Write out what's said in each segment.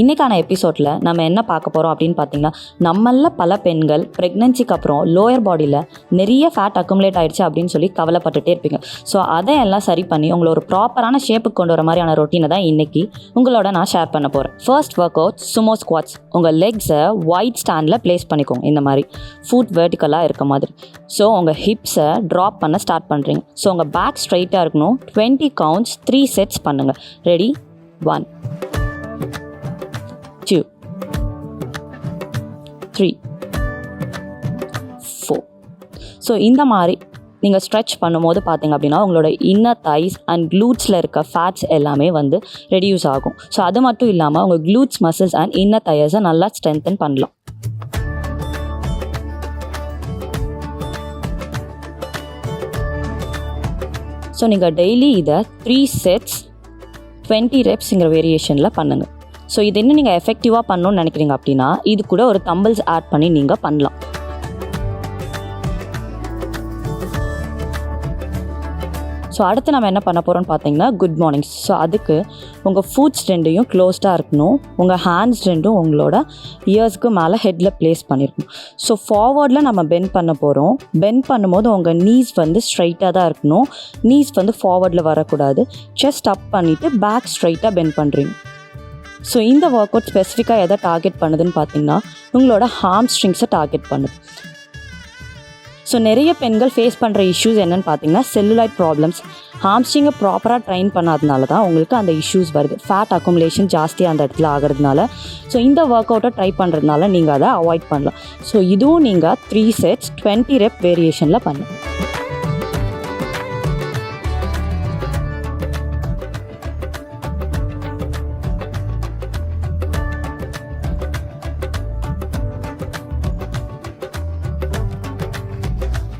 இன்றைக்கான எபிசோடில் நம்ம என்ன பார்க்க போகிறோம் அப்படின்னு பார்த்தீங்கன்னா, நம்மள பல பெண்கள் ப்ரெக்னென்சிக்கு அப்புறம் லோயர் பாடியில் நிறைய ஃபேட் அக்குமுலேட் ஆகிடுச்சு அப்படின்னு சொல்லி கவலைப்பட்டுட்டே இருப்பீங்க. ஸோ அதையெல்லாம் சரி பண்ணி உங்களை ஒரு ப்ராப்பரான ஷேப்புக்கு கொண்டு வர மாதிரியான ரொட்டீனை தான் இன்றைக்கி உங்களோட நான் ஷேர் பண்ண போகிறேன். First work out Sumo squads. உங்கள் லெக்ஸை ஒயிட் ஸ்டாண்டில் ப்ளேஸ் பண்ணிக்கோங்க, இந்த மாதிரி ஃபுட் வெர்டிக்கலாக இருக்க மாதிரி. ஸோ உங்கள் ஹிப்ஸை ட்ராப் பண்ண ஸ்டார்ட் பண்ணுறீங்க. ஸோ உங்கள் பேக் ஸ்ட்ரைட்டாக இருக்கணும். 20 கவுண்ட்ஸ் 3 செட்ஸ் பண்ணுங்கள். ரெடி? 1 2 3 4. ஸோ இந்த மாதிரி நீங்கள் ஸ்ட்ரெச் பண்ணும்போது பார்த்தீங்க அப்படின்னா உங்களோட இன்னர் தைஸ் அண்ட் க்ளூட்ஸில் இருக்க ஃபேட்ஸ் எல்லாமே வந்து ரெடியூஸ் ஆகும். ஸோ அது மட்டும் இல்லாமல் உங்கள் க்ளூட்ஸ் மசில்ஸ் அண்ட் இன்னர் தைஸை நல்லா ஸ்ட்ரென்தன் பண்ணலாம். ஸோ நீங்கள் டெய்லி இதை 3 செட்ஸ் 20 ரெப்ஸுங்கிற வேரியேஷனில் பண்ணுங்கள். ஸோ இது இன்னும் நீங்கள் எஃபெக்டிவாக பண்ணணும்னு நினைக்கிறீங்க அப்படின்னா இது கூட ஒரு தம்பிள்ஸ் ஆட் பண்ணி நீங்கள் பண்ணலாம். ஸோ அடுத்து நம்ம என்ன பண்ண போகிறோம்னு பார்த்தீங்கன்னா குட் மார்னிங். ஸோ அதுக்கு உங்கள் ஃபுட்ஸ் ரெண்டையும் க்ளோஸ்டாக இருக்கணும். உங்கள் ஹேண்ட்ஸ் ரெண்டும் உங்களோட இயர்ஸ்க்கு மேலே ஹெட்டில் ப்ளேஸ் பண்ணியிருக்கணும். ஸோ ஃபார்வர்டில் நம்ம பெண்ட் பண்ண போகிறோம். பெண்ட் பண்ணும்போது உங்கள் நீஸ் வந்து ஸ்ட்ரைட்டாக தான் இருக்கணும். நீஸ் வந்து ஃபார்வர்டில் வரக்கூடாது. செஸ்ட் அப் பண்ணிவிட்டு பேக் ஸ்ட்ரைட்டாக பெண்ட் பண்ணுறீங்க. ஸோ இந்த ஒர்க் அவுட் ஸ்பெசிஃபிக்காக எதை டார்கெட் பண்ணுதுன்னு பார்த்தீங்கன்னா உங்களோட ஹாம்ஸ்ட்ரிங்ஸை டார்கெட் பண்ணுது. ஸோ நிறைய பெண்கள் ஃபேஸ் பண்ணுற இஷ்யூஸ் என்னென்னு பார்த்தீங்கன்னா செல்லுலாய்ட் ப்ராப்ளம்ஸ். ஹாம்ஸ்ட்ரிங்கை ப்ராப்பராக ட்ரைன் பண்ணாதனால தான் உங்களுக்கு அந்த இஷ்யூஸ் வருது. ஃபேட் அக்குமுலேஷன் ஜாஸ்தியாக அந்த இடத்துல ஆகிறதுனால. ஸோ இந்த ஒர்க் அவுட்டை ட்ரை பண்ணுறதுனால நீங்கள் அதை அவாய்ட் பண்ணலாம். ஸோ இதுவும் நீங்கள் 3 செட்ஸ் 20 ரெப் வேரியேஷனில் பண்ணுங்கள்.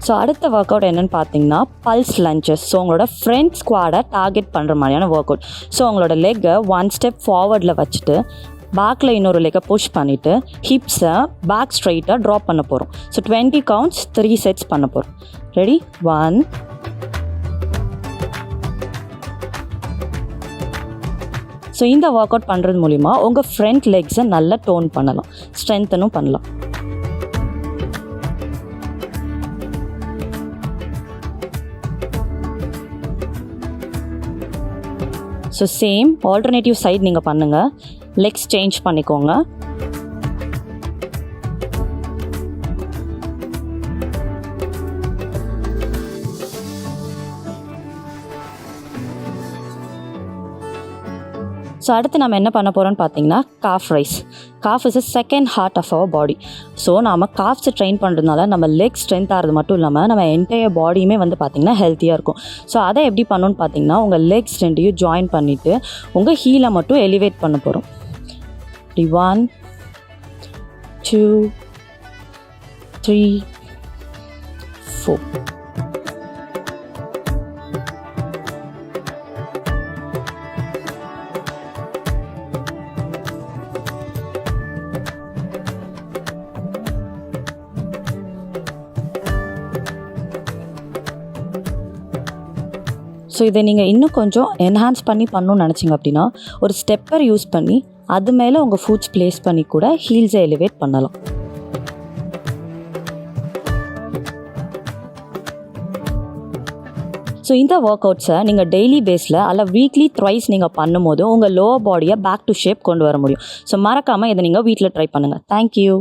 ஸோ அடுத்த ஒர்க் அவுட் என்னென்னு பார்த்தீங்கன்னா பல்ஸ் லஞ்சஸ். ஸோ உங்களோட ஃப்ரண்ட் ஸ்குவாடை டார்கெட் பண்ணுற மாதிரியான ஒர்க் அவுட். ஸோ உங்களோட லெக்கை 1 ஸ்டெப் ஃபார்வர்டில் வச்சுட்டு பேக்கில் இன்னொரு லெக்கை புஷ் பண்ணிவிட்டு ஹிப்ஸை பேக் ஸ்ட்ரைட்டாக ட்ராப் பண்ண போகிறோம். ஸோ 20 கவுண்ட்ஸ் 3 செட்ஸ் பண்ண போகிறோம். ரெடி? 1 ஸோ இந்த ஒர்க் அவுட் பண்ணுறது மூலிமா உங்கள் ஃப்ரண்ட் லெக்ஸை நல்லா டோன் பண்ணலாம், ஸ்ட்ரென்த்தனும் பண்ணலாம். ஸோ சேம் ஆல்டர்னேட்டிவ் சைட் நீங்கள் பண்ணுங்கள். லெக்ஸ் சேஞ்ச் பண்ணிக்கோங்க. ஸோ அடுத்து நம்ம என்ன பண்ண போகிறோம்னு பார்த்தீங்கன்னா calf raise. Calf is a second heart of our body. So நாம் காஃப்ஸை ட்ரெயின் பண்ணுறதுனால நம்ம லெக் ஸ்ட்ரென்த் ஆகிறது மட்டும் இல்லாமல் நம்ம என்டையர் பாடியுமே வந்து பார்த்திங்கன்னா ஹெல்த்தியாக இருக்கும். ஸோ அதை எப்படி பண்ணணும்னு பார்த்தீங்கன்னா உங்கள் லெக்ஸ் ரெண்டையும் ஜாயின் பண்ணிவிட்டு உங்கள் ஹீலை மட்டும் எலிவேட் பண்ண போகிறோம். 1 2 3 4. ஸோ இதை நீங்கள் இன்னும் கொஞ்சம் என்ஹான்ஸ் பண்ணி பண்ணணும்னு நினச்சிங்க அப்படின்னா ஒரு ஸ்டெப்பர் யூஸ் பண்ணி அது மேலே உங்கள் ஃபுட்ஸ் ப்ளேஸ் பண்ணி கூட ஹீல்ஸை எலிவேட் பண்ணலாம். ஸோ இந்த ஒர்க் அவுட்ஸை நீங்கள் டெய்லி பேஸில் அல்ல வீக்லி த்ரைஸ் நீங்கள் பண்ணும்போது உங்கள் லோவர் பாடியை பேக் டு ஷேப் கொண்டு வர முடியும். ஸோ மறக்காமல் இதை நீங்கள் வீட்டில் ட்ரை பண்ணுங்கள். தேங்க்யூ.